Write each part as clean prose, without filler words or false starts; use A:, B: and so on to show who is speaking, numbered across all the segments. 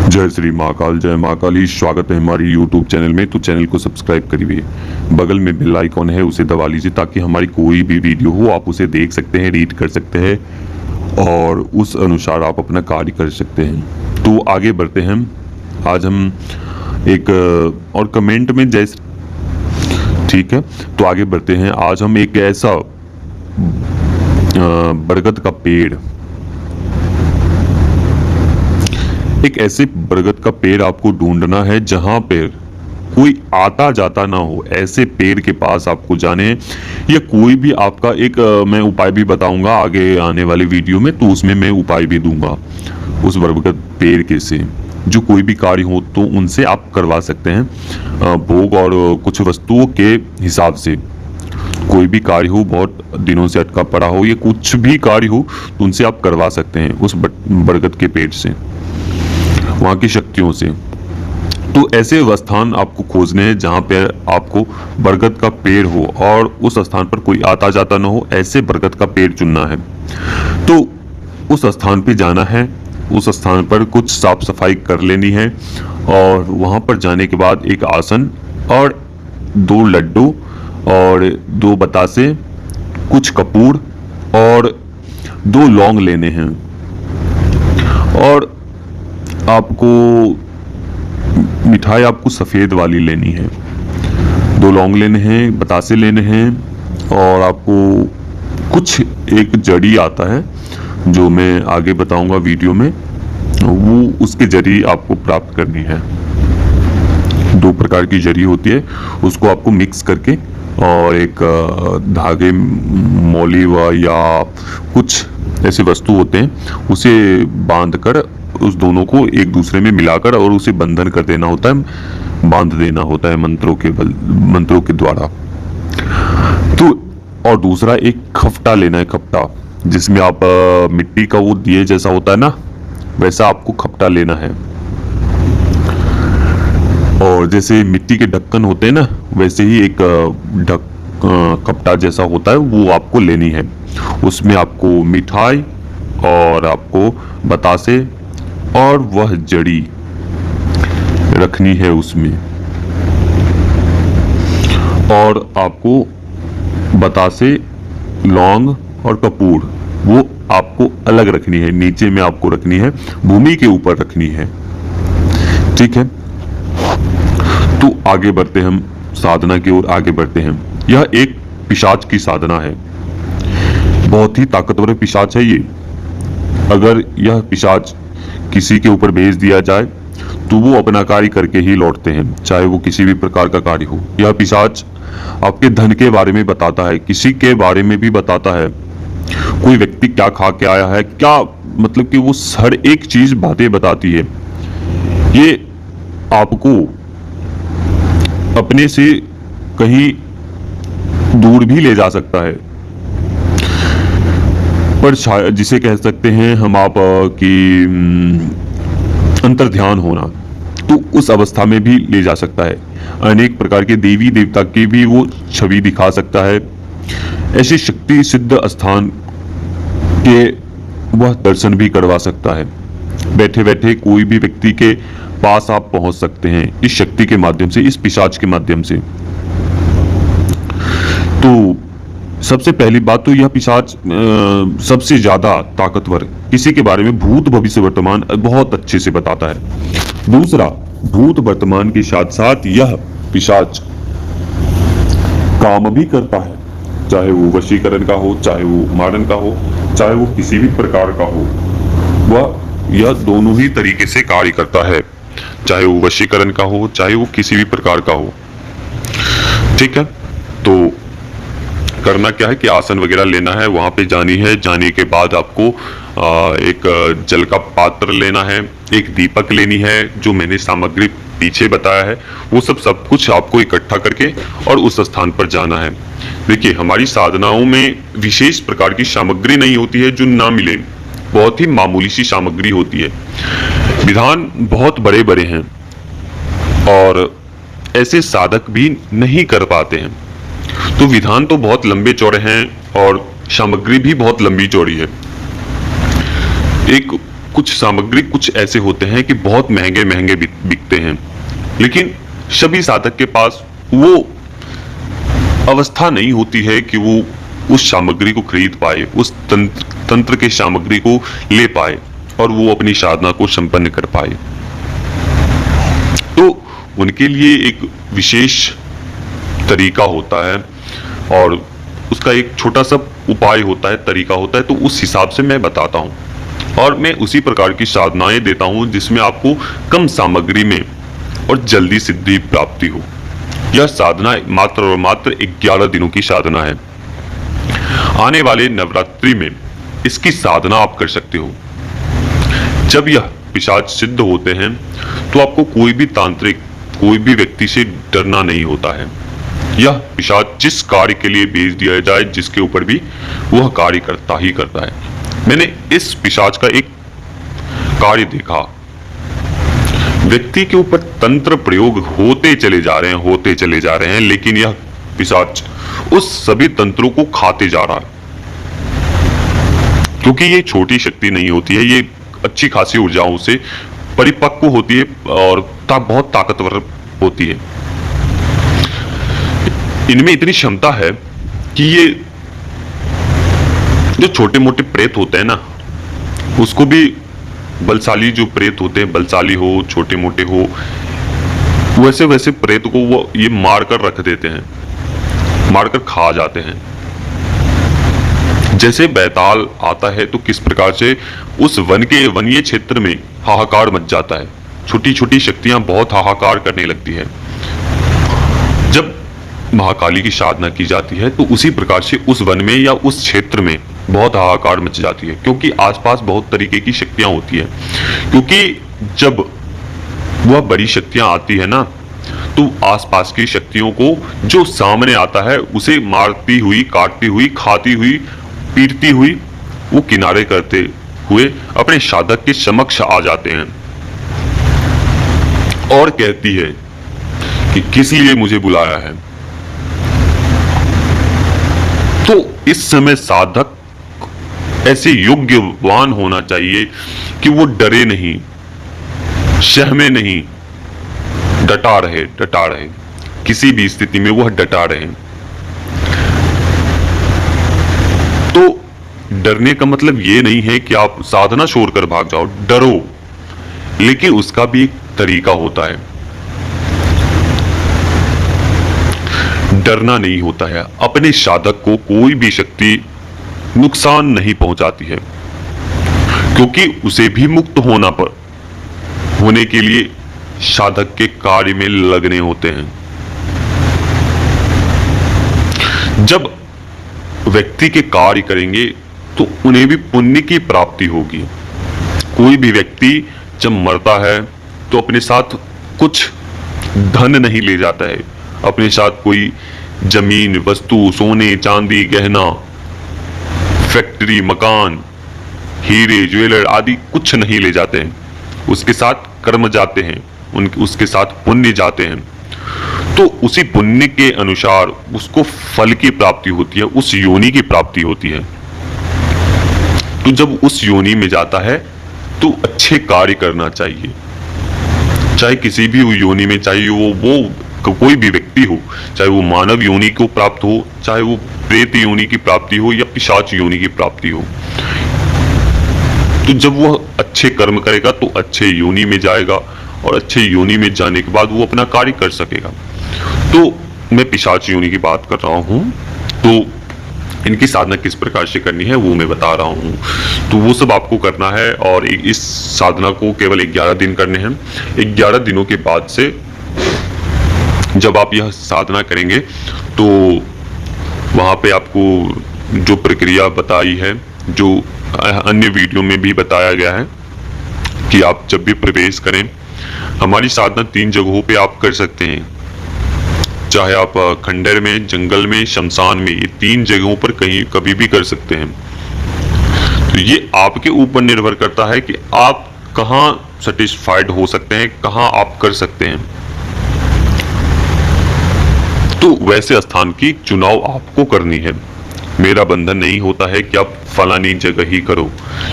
A: जय श्री महाकाल, जय महाकाल ही। स्वागत है हमारी यूट्यूब चैनल में। तो चैनल को सब्सक्राइब करिए, बगल में बेल आइकॉन है उसे दबा लीजिए ताकि हमारी कोई भी वीडियो हो आप उसे देख सकते हैं, रीड कर सकते हैं और उस अनुसार आप अपना कार्य कर सकते हैं। तो आगे बढ़ते हैं। आज हम एक और कमेंट में जैसे ठीक है, तो आगे बढ़ते हैं। आज हम एक ऐसा बरगद का पेड़, एक ऐसे बरगद का पेड़ आपको ढूंढना है जहां पर कोई आता जाता ना हो। ऐसे पेड़ के पास आपको जाने हैं, या कोई भी आपका एक मैं उपाय भी बताऊंगा आगे आने वाले वीडियो में, तो उसमें मैं उपाय भी दूंगा उस बरगद पेड़ के से जो कोई भी कार्य हो तो उनसे आप करवा सकते हैं भोग और कुछ वस्तुओं के हिसाब से। कोई भी कार्य हो, बहुत दिनों से अटका पड़ा हो, या कुछ भी कार्य हो तो उनसे आप करवा सकते हैं उस बरगद के पेड़ से, वहां की शक्तियों से। तो ऐसे स्थान आपको खोजने हैं जहां पे आपको बरगद का पेड़ हो और उस स्थान पर कोई आता जाता ना हो। ऐसे बरगद का पेड़ चुनना है। तो उस स्थान पे जाना है, उस स्थान पर कुछ साफ सफाई कर लेनी है और वहां पर जाने के बाद एक आसन और 2 लड्डू और 2 बतासे, कुछ कपूर और 2 लौंग लेने हैं। और आपको मिठाई आपको सफेद वाली लेनी है, 2 लौंग लेने हैं, बतासे लेने हैं और आपको कुछ एक जड़ी आता है जो मैं आगे बताऊंगा वीडियो में, वो उसके जड़ी आपको प्राप्त करनी है। 2 प्रकार की जड़ी होती है, उसको आपको मिक्स करके और एक धागे, मौली व या कुछ ऐसे वस्तु होते हैं उसे बांध कर उस दोनों को एक दूसरे में मिलाकर और उसे बंधन कर देना होता है, बांध देना होता है मंत्रों के द्वारा। तो और दूसरा एक खपटा लेना है, खपटा जिसमें आप मिट्टी का वो दिए जैसा होता है ना, वैसा आपको खपटा लेना है। और जैसे मिट्टी के ढक्कन होते हैं ना, वैसे ही एक खपटा जैसा होता है वो आपको लेनी है। उसमें आपको मिठाई और आपको बतासे और वह जड़ी रखनी है उसमें। और आपको बतासे, लौंग और कपूर वो आपको अलग रखनी है, नीचे में आपको रखनी है, भूमि के ऊपर रखनी है। ठीक है, तो आगे बढ़ते हम साधना की ओर आगे बढ़ते हैं। यह एक पिशाच की साधना है, बहुत ही ताकतवर पिशाच है ये। अगर यह पिशाच किसी के ऊपर भेज दिया जाए तो वो अपना कार्य करके ही लौटते हैं, चाहे वो किसी भी प्रकार का कार्य हो। यह पिशाच आपके धन के बारे में बताता है, किसी के बारे में भी बताता है, कोई व्यक्ति क्या खा के आया है, क्या मतलब कि वो हर एक चीज बातें बताती है। ये आपको अपने से कहीं दूर भी ले जा सकता है, पर जिसे कह सकते हैं हम आप की अंतर ध्यान होना, तो उस अवस्था में भी ले जा सकता है। अनेक प्रकार के देवी देवता की भी वो छवि दिखा सकता है। ऐसी शक्ति सिद्ध स्थान के वह दर्शन भी करवा सकता है। बैठे बैठे कोई भी व्यक्ति के पास आप पहुंच सकते हैं इस शक्ति के माध्यम से, इस पिशाच के माध्यम से। तो सबसे पहली बात तो यह पिशाच सबसे ज्यादा ताकतवर, किसी के बारे में भूत भविष्य वर्तमान बहुत अच्छे से बताता है। दूसरा, भूत वर्तमान के साथ साथ यह पिशाच काम भी करता है, चाहे वो वशीकरण का हो, चाहे वो मारन का हो, चाहे वो किसी भी प्रकार का हो, वह यह दोनों ही तरीके से कार्य करता है, चाहे वो वशीकरण का हो, चाहे वो किसी भी प्रकार का हो। ठीक है, तो करना क्या है कि आसन वगैरह लेना है, वहां पे जानी है। जाने के बाद आपको एक जल का पात्र लेना है, एक दीपक लेनी है, जो मैंने सामग्री पीछे बताया है वो सब कुछ आपको इकट्ठा करके और उस स्थान पर जाना है। देखिए, हमारी साधनाओं में विशेष प्रकार की सामग्री नहीं होती है जो ना मिले, बहुत ही मामूली सी सामग्री होती है। विधान बहुत बड़े बड़े हैं और ऐसे साधक भी नहीं कर पाते हैं। तो विधान तो बहुत लंबे चौड़े हैं और सामग्री भी बहुत लंबी चौड़ी है। एक कुछ सामग्री कुछ ऐसे होते हैं कि बहुत महंगे महंगे बिकते हैं, लेकिन सभी साधक के पास वो अवस्था नहीं होती है कि वो उस सामग्री को खरीद पाए, उस तंत्र के सामग्री को ले पाए और वो अपनी साधना को संपन्न कर पाए। तो उनके लिए एक विशेष तरीका होता है और उसका एक छोटा सा उपाय होता है, तरीका होता है, तो उस हिसाब से मैं बताता हूँ और मैं उसी प्रकार की साधनाएं देता हूँ जिसमें आपको कम सामग्री में और जल्दी सिद्धि प्राप्ति हो। यह साधना मात्र और मात्र 11 दिनों की साधना है। आने वाले नवरात्रि में इसकी साधना आप कर सकते हो। जब यह पिशाच सिद्ध होते हैं तो आपको कोई भी तांत्रिक, कोई भी व्यक्ति से डरना नहीं होता है। यह पिशाच जिस कार्य के लिए भेज दिया जाए, जिसके ऊपर भी, वह कार्य करता ही करता है। मैंने इस पिशाच का एक कार्य देखा। व्यक्ति के ऊपर तंत्र प्रयोग होते चले जा रहे हैं, लेकिन यह पिशाच उस सभी तंत्रों को खाते जा रहा है, क्योंकि ये छोटी शक्ति नहीं होती है, ये अच्छी खासी ऊर्जाओं से परिपक्व होती है और बहुत ताकतवर होती है। इनमें इतनी क्षमता है कि ये जो छोटे मोटे प्रेत होते हैं ना, उसको भी बलशाली जो प्रेत होते हैं, बलशाली हो छोटे मोटे हो, वैसे वैसे प्रेत को वो ये मार कर रख देते हैं, मारकर खा जाते हैं। जैसे बैताल आता है तो किस प्रकार से उस वनीय क्षेत्र में हाहाकार मच जाता है, छोटी छोटी शक्तियां बहुत हाहाकार करने लगती है। जब महाकाली की साधना की जाती है तो उसी प्रकार से उस वन में या उस क्षेत्र में बहुत हाहाकार मच जाती है, क्योंकि आसपास बहुत तरीके की शक्तियां होती है। क्योंकि जब वह बड़ी शक्तियां आती है ना, तो आसपास की शक्तियों को जो सामने आता है उसे मारती हुई, काटती हुई, खाती हुई, पीटती हुई वो किनारे करते हुए अपने साधक के समक्ष आ जाते हैं और कहती है कि किस लिए मुझे बुलाया है। तो इस समय साधक ऐसे योग्यवान होना चाहिए कि वो डरे नहीं, सहमे नहीं, डटा रहे, किसी भी स्थिति में वह डटा रहे। तो डरने का मतलब ये नहीं है कि आप साधना छोड़कर भाग जाओ, डरो, लेकिन उसका भी एक तरीका होता है। डरना नहीं होता है। अपने साधक को कोई भी शक्ति नुकसान नहीं पहुंचाती है, क्योंकि उसे भी मुक्त होने के लिए साधक के कार्य में लगने होते हैं। जब व्यक्ति के कार्य करेंगे तो उन्हें भी पुण्य की प्राप्ति होगी। कोई भी व्यक्ति जब मरता है तो अपने साथ कुछ धन नहीं ले जाता है, अपने साथ कोई जमीन, वस्तु, सोने, चांदी, गहना, फैक्ट्री, मकान, हीरे, ज्वेलर आदि कुछ नहीं ले जाते हैं। उसके साथ कर्म जाते हैं, उसके साथ पुण्य जाते हैं। तो उसी पुण्य के अनुसार उसको फल की प्राप्ति होती है, उस योनि की प्राप्ति होती है। तो जब उस योनि में जाता है तो अच्छे कार्य करना चाहिए, चाहे किसी भी योनि में, चाहे वो कोई भी व्यक्ति हो, चाहे वो मानव योनि को प्राप्त हो, चाहे वो प्रेत योनि की प्राप्ति हो या पिशाच योनि की प्राप्ति हो। तो जब वह अच्छे कर्म करेगा तो अच्छे योनि में जाएगा और अच्छे योनि में जाने के बाद वो अपना कार्य कर सकेगा। तो मैं पिशाच योनि की बात कर रहा हूँ, तो इनकी साधना किस प्रकार से करनी है वो मैं बता रहा हूँ। तो वो सब आपको करना है और इस साधना को केवल 11 दिन करने हैं। 11 दिनों के बाद से जब आप यह साधना करेंगे तो वहाँ पे आपको जो प्रक्रिया बताई है, जो अन्य वीडियो में भी बताया गया है कि आप जब भी प्रवेश करें, हमारी साधना 3 जगहों पे आप कर सकते हैं। चाहे आप खंडर में, जंगल में, शमशान में, ये 3 जगहों पर कभी भी कर सकते हैं। तो ये आपके ऊपर निर्भर करता है कि आप कहाँ सेटिस्फाइड हो सकते हैं, कहाँ आप कर सकते हैं। तो वैसे स्थान की चुनाव आपको करनी है। मेरा बंधन नहीं होता है कि आप फलानी जगह ही करो,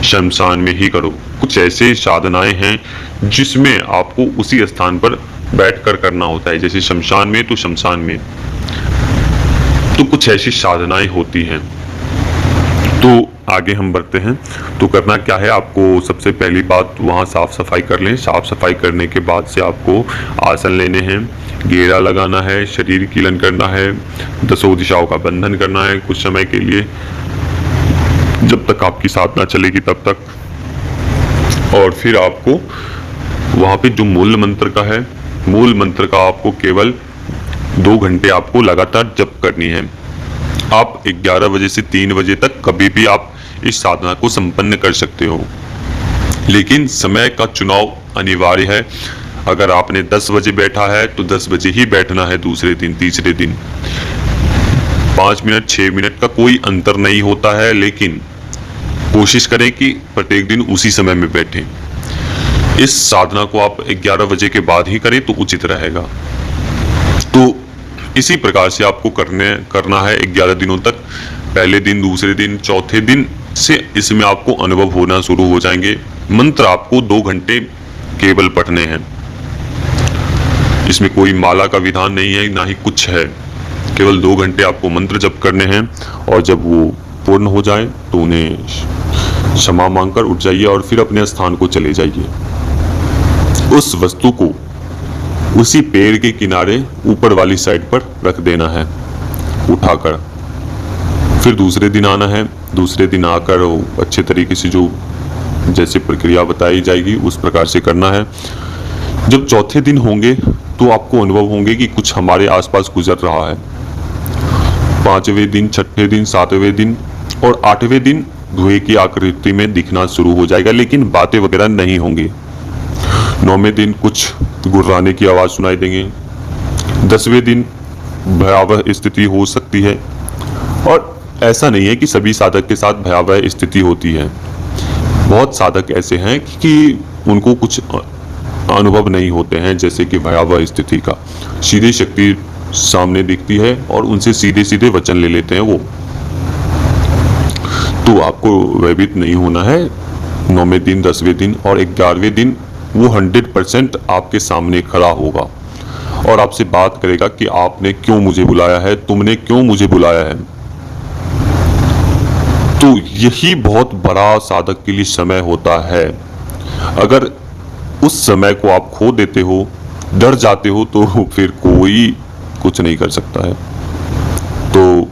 A: शमशान में ही करो। कुछ ऐसे साधनाएं हैं जिसमें आपको उसी स्थान पर बैठकर करना होता है, जैसे शमशान में तो शमशान में, तो कुछ ऐसी साधनाएं होती हैं। तो आगे हम बढ़ते हैं। तो करना क्या है, आपको सबसे पहली बात वहाँ साफ सफाई कर लें। साफ सफाई करने के बाद से आपको आसन लेने हैं, घेरा लगाना है, शरीर कीलन करना है, दसों दिशाओं का बंधन करना है कुछ समय के लिए, जब तक आपकी साधना चलेगी तब तक। और फिर आपको वहाँ पे जो मूल मंत्र का है, मूल मंत्र का आपको केवल 2 घंटे आपको लगातार जप करनी है। आप 11 बजे से 3 बजे तक कभी भी आप इस साधना को संपन्न कर सकते हो, लेकिन समय का चुनाव अनिवार्य है। अगर आपने 10 बजे बैठा है तो 10 बजे ही बैठना है, दूसरे दिन तीसरे दिन 5 मिनट 6 मिनट का कोई अंतर नहीं होता है, लेकिन कोशिश करें कि प्रत्येक दिन उसी समय में बैठें। इस साधना को आप 11 बजे के बाद ही करें तो उचित रहेगा। तो इसी प्रकार से आपको करना है 11 दिनों तक। पहले दिन, दूसरे दिन, चौथे दिन से इसमें आपको अनुभव होना शुरू हो जाएंगे। मंत्र आपको 2 घंटे केवल पढ़ने हैं। इसमें कोई माला का विधान नहीं है, ना ही कुछ है। केवल 2 घंटे आपको मंत्र जप करने हैं, और जब वो पूर्ण हो जाए तो उन्हें क्षमा मांगकर उठ जाइए और फिर अपने स्थान को चले जाइए। उस वस्तु को उसी पेड़ के किनारे ऊपर वाली साइड पर रख देना है उठाकर। फिर दूसरे दिन आना है। दूसरे दिन आकर अच्छे तरीके से जो जैसे प्रक्रिया बताई जाएगी उस प्रकार से करना है। जब चौथे दिन होंगे तो आपको अनुभव होंगे कि कुछ हमारे आसपास गुजर रहा है। 5वें दिन, 6ठे दिन, 7वें दिन और 8वें दिन धुएं की आकृति में दिखना शुरू हो जाएगा, लेकिन बातें वगैरह नहीं होंगी। 9वें दिन कुछ गुर्राने की आवाज सुनाई देंगे। 10वें दिन भयावह स्थिति हो सकती है, और ऐसा नहीं है कि सभी साधक के साथ भयावह स्थिति होती है। बहुत साधक ऐसे हैं कि उनको कुछ अनुभव नहीं होते हैं, जैसे कि भयावह स्थिति का। सीधी शक्ति सामने दिखती है और उनसे सीधे सीधे वचन ले लेते हैं वो। तो आपको भयभीत नहीं होना है। 9वें दिन, 10वें दिन और 11वें दिन वो 100% आपके सामने खड़ा होगा और आपसे बात करेगा कि आपने क्यों मुझे बुलाया है, तुमने क्यों मुझे बुलाया है। तो यही बहुत बड़ा साधक के लिए समय होता है। अगर उस समय को आप खो देते हो, डर जाते हो, तो फिर कोई कुछ नहीं कर सकता है। तो